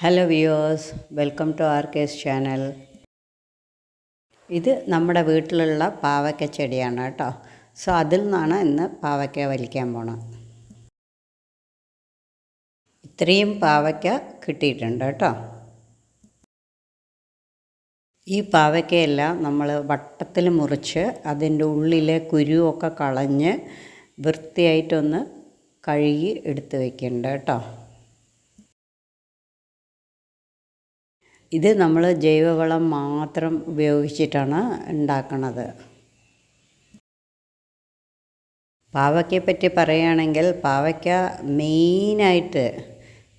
Hello viewers, welcome to Arkes channel. ഇത് നമ്മുടെ വീട്ടിലുള്ള പാവയ്ക്ക ചെടിയാണ് കേട്ടോ. സോ അതിൽ നിന്നാണ് ഇന്ന് പാവയ്ക്ക വലിക്കാൻ പോണത്. ഇത്രയും പാവയ്ക്ക കിട്ടിയിട്ടുണ്ട് കേട്ടോ. ഈ പാവയ്ക്കയെല്ലാം നമ്മൾ വട്ടത്തിൽ മുറിച്ച് അതിൻ്റെ ഉള്ളിലെ കുരുവൊക്കെ കളഞ്ഞ് വൃത്തിയായിട്ടൊന്ന് കഴുകി എടുത്ത് വയ്ക്കുന്നുണ്ട് കേട്ടോ. ഇത് നമ്മൾ ജൈവവളം മാത്രം ഉപയോഗിച്ചിട്ടാണ് ഉണ്ടാക്കുന്നത്. പാവയ്ക്കയെ പറ്റി പറയുകയാണെങ്കിൽ പാവയ്ക്ക മെയിനായിട്ട്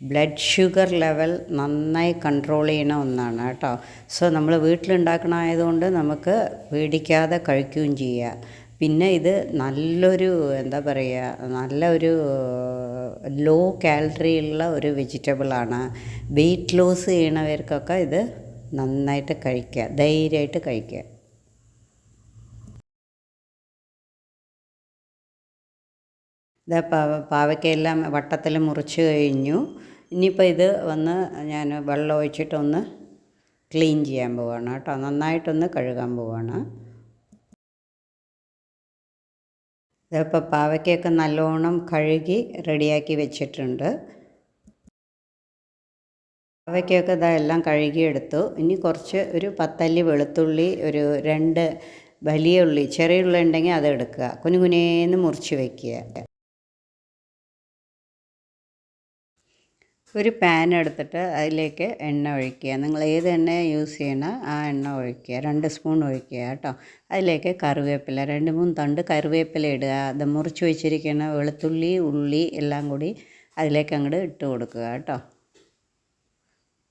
ബ്ലഡ് ഷുഗർ ലെവൽ നന്നായി കൺട്രോൾ ചെയ്യുന്ന ഒന്നാണ് കേട്ടോ. സോ നമ്മൾ വീട്ടിലുണ്ടാക്കണമായതുകൊണ്ട് നമുക്ക് പേടിക്കാതെ കഴിക്കുകയും ചെയ്യാം. പിന്നെ ഇത് നല്ലൊരു നല്ലൊരു ലോ കാലറി ഉള്ള ഒരു വെജിറ്റബിളാണ്. വെയിറ്റ് ലോസ് ചെയ്യണവർക്കൊക്കെ ഇത് നന്നായിട്ട് കഴിക്കുക, ധൈര്യമായിട്ട് കഴിക്കുക. ഇത് പാവയ്ക്കയെല്ലാം വട്ടത്തിൽ മുറിച്ച് കഴിഞ്ഞു. ഇനിയിപ്പോൾ ഇത് ഞാൻ വെള്ളം ഒഴിച്ചിട്ടൊന്ന് ക്ലീൻ ചെയ്യാൻ പോവുകയാണ് കേട്ടോ. നന്നായിട്ടൊന്ന് കഴുകാൻ പോവുകയാണ്. ഇതിപ്പോൾ പാവയ്ക്കയൊക്കെ നല്ലോണം കഴുകി റെഡിയാക്കി വെച്ചിട്ടുണ്ട്. പാവയ്ക്കയൊക്കെ ഇതെല്ലാം കഴുകിയെടുത്തു. ഇനി ഒരു 10 അല്ലി വെളുത്തുള്ളി, ഒരു 2 വലിയ ഉള്ളി, ചെറിയ ഉള്ളി ഉണ്ടെങ്കിൽ അത് എടുക്കുക, കുനുകുനേന്ന് മുറിച്ച് വയ്ക്കുക. ഒരു പാൻ എടുത്തിട്ട് അതിലേക്ക് എണ്ണ ഒഴിക്കുക. നിങ്ങൾ ഏത് എണ്ണ യൂസ് ചെയ്യണം ആ എണ്ണ ഒഴിക്കുക. 2 സ്പൂൺ ഒഴിക്കുക കേട്ടോ. അതിലേക്ക് കറിവേപ്പില, 2-3 തണ്ട് കറിവേപ്പില ഇടുക. അത് മുറിച്ച് വെച്ചിരിക്കുന്ന വെളുത്തുള്ളി, ഉള്ളി എല്ലാം കൂടി അതിലേക്ക് അങ്ങോട്ട് ഇട്ട് കൊടുക്കുക കേട്ടോ.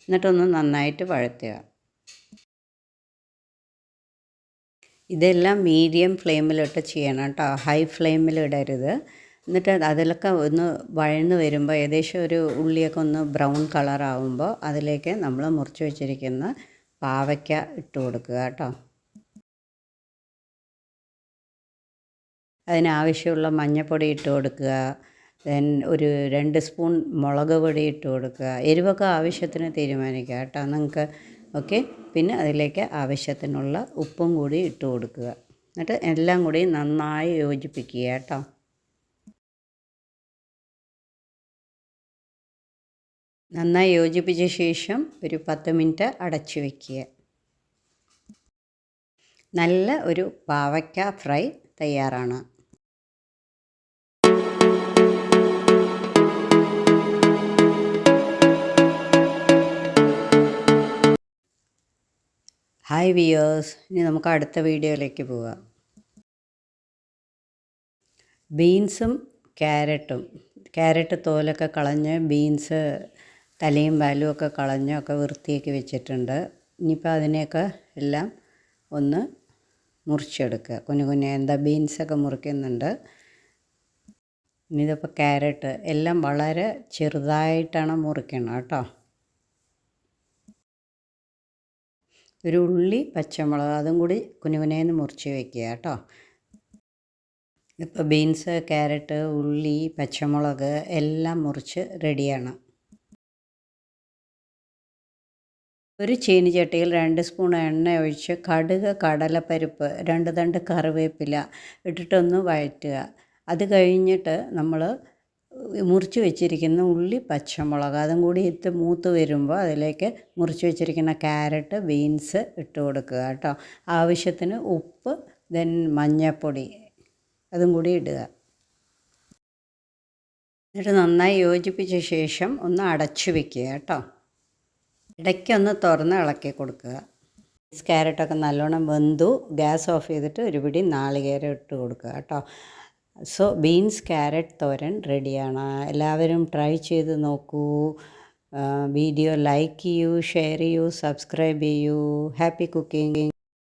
എന്നിട്ടൊന്ന് നന്നായിട്ട് വഴറ്റുക. ഇതെല്ലാം മീഡിയം ഫ്ലെയിമിലിട്ട് ചെയ്യണം കേട്ടോ, ഹൈ ഫ്ലെയിമിൽ ഇടരുത്. എന്നിട്ട് അതിലൊക്കെ ഒന്ന് വഴന്ന് വരുമ്പോൾ ഏകദേശം ഒരു ഉള്ളിയൊക്കെ ഒന്ന് ബ്രൗൺ കളറാകുമ്പോൾ അതിലേക്ക് നമ്മൾ മുറിച്ച് വെച്ചിരിക്കുന്ന പാവയ്ക്ക ഇട്ട് കൊടുക്കുക കേട്ടോ. അതിനാവശ്യമുള്ള മഞ്ഞൾപ്പൊടി ഇട്ട് കൊടുക്കുക. ദെൻ ഒരു 2 സ്പൂൺ മുളക് പൊടി ഇട്ട് കൊടുക്കുക. എരിവൊക്കെ ആവശ്യത്തിന് തീരുമാനിക്കുക കേട്ടോ നിങ്ങൾക്ക്. ഓക്കെ, പിന്നെ അതിലേക്ക് ആവശ്യത്തിനുള്ള ഉപ്പും കൂടി ഇട്ട് കൊടുക്കുക. എന്നിട്ട് എല്ലാം കൂടി നന്നായി യോജിപ്പിക്കുക കേട്ടോ. നന്നായി യോജിപ്പിച്ച ശേഷം ഒരു 10 മിനിറ്റ് അടച്ചു വയ്ക്കുക. നല്ല ഒരു പാവയ്ക്ക ഫ്രൈ തയ്യാറാണ്. ഹായ് വ്യൂവേഴ്സ്, ഇനി നമുക്ക് അടുത്ത വീഡിയോയിലേക്ക് പോകാം. ബീൻസും ക്യാരറ്റ് തോലൊക്കെ കളഞ്ഞ് ബീൻസ് തലയും വാലും ഒക്കെ കളഞ്ഞൊക്കെ വൃത്തിയാക്കി വെച്ചിട്ടുണ്ട്. ഇനിയിപ്പോൾ അതിനെയൊക്കെ എല്ലാം ഒന്ന് മുറിച്ചെടുക്കുക. കുനുകുനെ ബീൻസൊക്കെ മുറിക്കുന്നുണ്ട്. ഇനി ഇതിപ്പോൾ ക്യാരറ്റ് എല്ലാം വളരെ ചെറുതായിട്ടാണ് മുറിക്കണം കേട്ടോ. ഒരു ഉള്ളി, പച്ചമുളക് അതും കൂടി കുനുകുനേന്ന് മുറിച്ച് വയ്ക്കുക കേട്ടോ. ഇപ്പോൾ ബീൻസ്, ക്യാരറ്റ്, ഉള്ളി, പച്ചമുളക് എല്ലാം മുറിച്ച് റെഡിയാണ്. ഒരു ചീനിച്ചട്ടിയിൽ 2 സ്പൂൺ എണ്ണ ഒഴിച്ച് കടുക്, കടലപ്പരിപ്പ്, 2 തണ്ട് കറിവേപ്പില ഇട്ടിട്ടൊന്ന് വഴറ്റുക. അത് കഴിഞ്ഞിട്ട് നമ്മൾ മുറിച്ച് വെച്ചിരിക്കുന്ന ഉള്ളി, പച്ചമുളക് അതും കൂടി മൂത്ത് വരുമ്പോൾ അതിലേക്ക് മുറിച്ച് വെച്ചിരിക്കുന്ന ക്യാരറ്റ്, ബീൻസ് ഇട്ട് കൊടുക്കുക കേട്ടോ. ആവശ്യത്തിന് ഉപ്പ്, ദെൻ മഞ്ഞൾപ്പൊടി അതും കൂടി ഇടുക. എന്നിട്ട് നന്നായി യോജിപ്പിച്ച ശേഷം ഒന്ന് അടച്ചു വയ്ക്കുക കേട്ടോ. ഇടയ്ക്കൊന്ന് തുറന്ന് ഇളക്കി കൊടുക്കുക. ക്യാരറ്റൊക്കെ നല്ലോണം വെന്തു. ഗ്യാസ് ഓഫ് ചെയ്തിട്ട് ഒരു പിടി നാളികേരം ഇട്ട് കൊടുക്കുക കേട്ടോ. സോ ബീൻസ് ക്യാരറ്റ് തോരൻ റെഡിയാണ്. എല്ലാവരും ട്രൈ ചെയ്ത് നോക്കൂ. വീഡിയോ ലൈക്ക് ചെയ്യൂ, ഷെയർ ചെയ്യൂ, സബ്സ്ക്രൈബ് ചെയ്യൂ. Happy cooking.